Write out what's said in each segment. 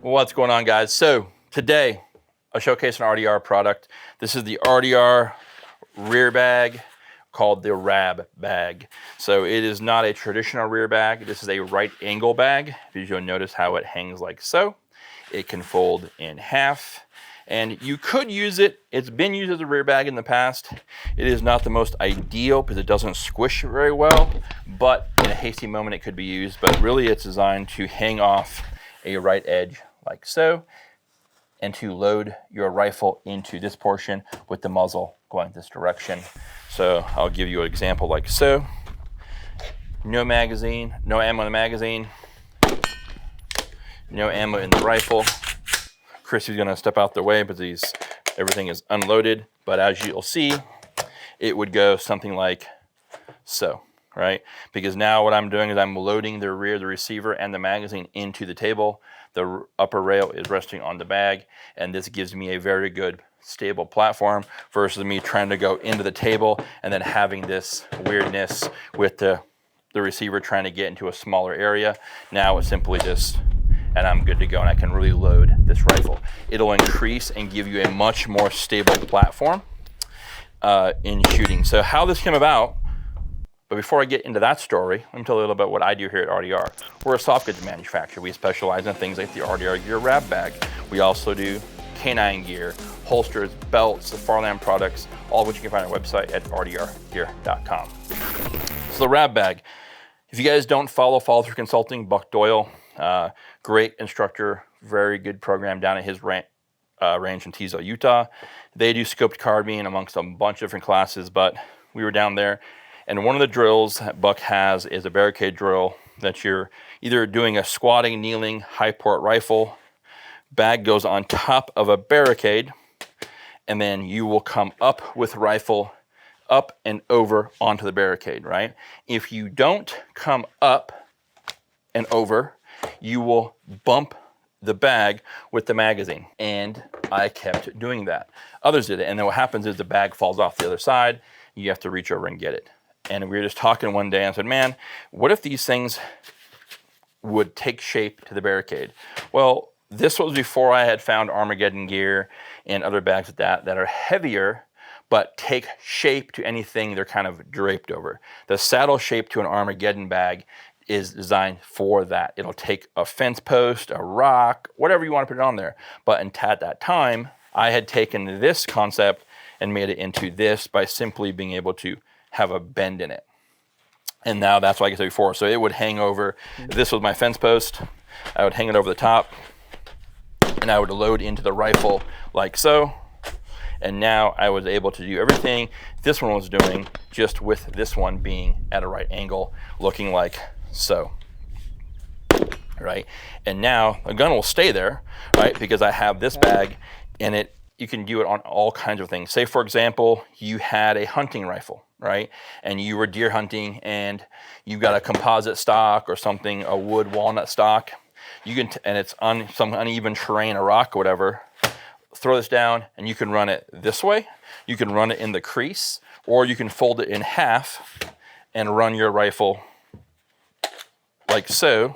What's going on, guys? So today, a showcase an RDR product. This is the RDR rear bag called the RAB bag. So it is not a traditional rear bag. This is a right angle bag. As you'll notice how it hangs like so. It can fold in half. And you could use it. It's been used as a rear bag in the past. It is not the most ideal because it doesn't squish very well, but in a hasty moment it could be used. But really it's designed to hang off a right edge like so, and to load your rifle into this portion with the muzzle going this direction. So I'll give you an example like so. No magazine, no ammo in the magazine, no ammo in the rifle. Chris is gonna step out the way because everything is unloaded, but as you'll see, it would go something like so, right? Because now what I'm doing is I'm loading the rear, the receiver, and the magazine into the table. The upper rail is resting on the bag, and this gives me a very good stable platform versus me trying to go into the table and then having this weirdness with the receiver trying to get into a smaller area. Now it's simply just, and I'm good to go, and I can really load this rifle. It'll increase and give you a much more stable platform in shooting. So how this came about, but before I get into that story, let me tell you a little bit what I do here at RDR. We're a soft goods manufacturer. We specialize in things like the RDR gear RAB bag. We also do canine gear, holsters, belts, the Farland products, all of which you can find on our website at rdrgear.com. So the RAB bag, if you guys don't follow Through Consulting, Buck Doyle, great instructor, very good program down at his range in Teasdale, Utah. They do scoped carbine amongst a bunch of different classes, but we were down there. And one of the drills that Buck has is a barricade drill that you're either doing a squatting, kneeling, high port rifle. Bag goes on top of a barricade, and then you will come up with rifle up and over onto the barricade, right? If you don't come up and over, you will bump the bag with the magazine. And I kept doing that. Others did it. And then what happens is the bag falls off the other side. You have to reach over and get it. And we were just talking one day and I said, man, what if these things would take shape to the barricade? Well, this was before I had found Armageddon gear and other bags like that are heavier, but take shape to anything they're kind of draped over. The saddle shape to an Armageddon bag is designed for that. It'll take a fence post, a rock, whatever you want to put it on there. But at that time, I had taken this concept and made it into this by simply being able to have a bend in it. And now that's what I said before. So it would hang over, if this was my fence post, I would hang it over the top and I would load into the rifle like so. And now I was able to do everything this one was doing, just with this one being at a right angle, looking like so, right? And now the gun will stay there, right? Because I have this bag and you can do it on all kinds of things. Say, for example, you had a hunting rifle, right? And you were deer hunting and you got a composite stock or something, a wood walnut stock. You can, and it's on some uneven terrain, a rock or whatever, throw this down and you can run it this way. You can run it in the crease, or you can fold it in half and run your rifle like so,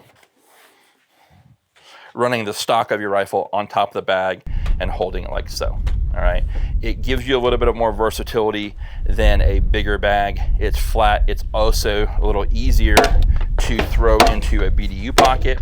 running the stock of your rifle on top of the bag and holding it like so, all right? It gives you a little bit of more versatility than a bigger bag. It's flat. It's also a little easier to throw into a BDU pocket,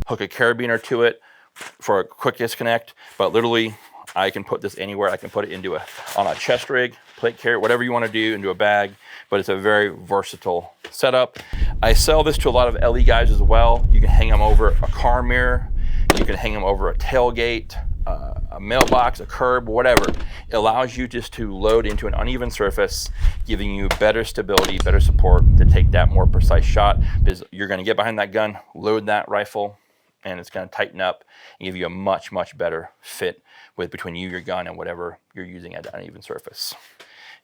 hook a carabiner to it for a quick disconnect, but literally I can put this anywhere. I can put it into on a chest rig, plate carrier, whatever you want to do, into a bag, but it's a very versatile setup. I sell this to a lot of LE guys as well. You can hang them over a car mirror. You can hang them over a tailgate, a mailbox, a curb, whatever. It allows you just to load into an uneven surface, giving you better stability, better support to take that more precise shot, because you're going to get behind that gun, load that rifle, and it's going to tighten up and give you a much, much better fit between you, your gun, and whatever you're using at an uneven surface.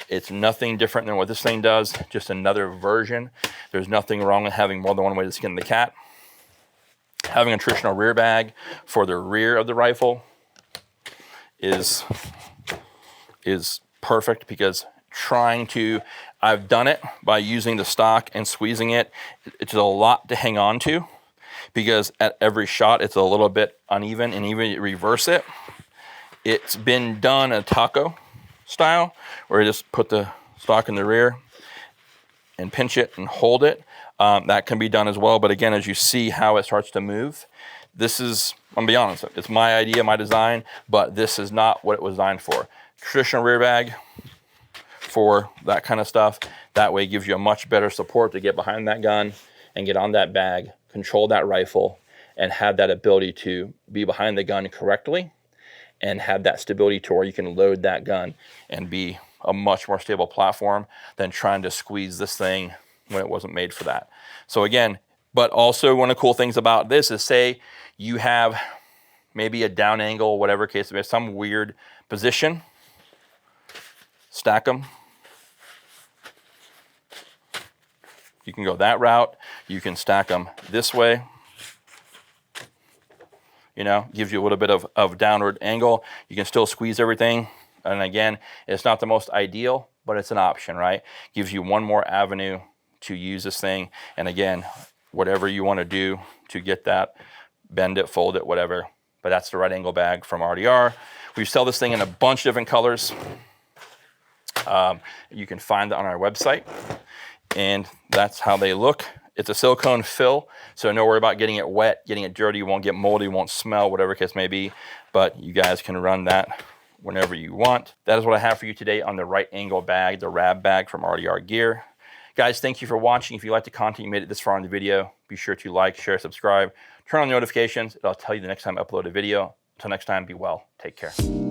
It's nothing different than what this thing does, just another version. There's nothing wrong with having more than one way to skin the cat. Having a traditional rear bag for the rear of the rifle is perfect, because I've done it by using the stock and squeezing it. It's a lot to hang on to. because at every shot it's a little bit uneven, and even you reverse it, it's been done a taco style where you just put the stock in the rear and pinch it and hold it. That can be done as well, but again, as you see how it starts to move, this is, I'm gonna be honest, it's my idea, my design, but this is not what it was designed for. Traditional rear bag for that kind of stuff, that way it gives you a much better support to get behind that gun and get on that bag, control that rifle, and have that ability to be behind the gun correctly and have that stability to where you can load that gun and be a much more stable platform than trying to squeeze this thing when it wasn't made for that. So again, but also one of the cool things about this is, say you have maybe a down angle, whatever case it is, some weird position, stack them. You can go that route. You can stack them this way. You know, gives you a little bit of downward angle. You can still squeeze everything. And again, it's not the most ideal, but it's an option, right? Gives you one more avenue to use this thing. And again, whatever you want to do to get that, bend it, fold it, whatever. But that's the right angle bag from RDR. We sell this thing in a bunch of different colors. You can find it on our website, and that's how they look. It's a silicone fill, so don't worry about getting it wet, getting it dirty. You won't get moldy, won't smell, whatever case may be, but you guys can run that whenever you want. That is what I have for you today on the right angle bag, the RAB bag from RDR Gear. Guys, thank you for watching. If you like the content, you made it this far in the video, be sure to like, share, subscribe, turn on notifications. It'll tell you the next time I upload a video. Until next time, be well. Take care.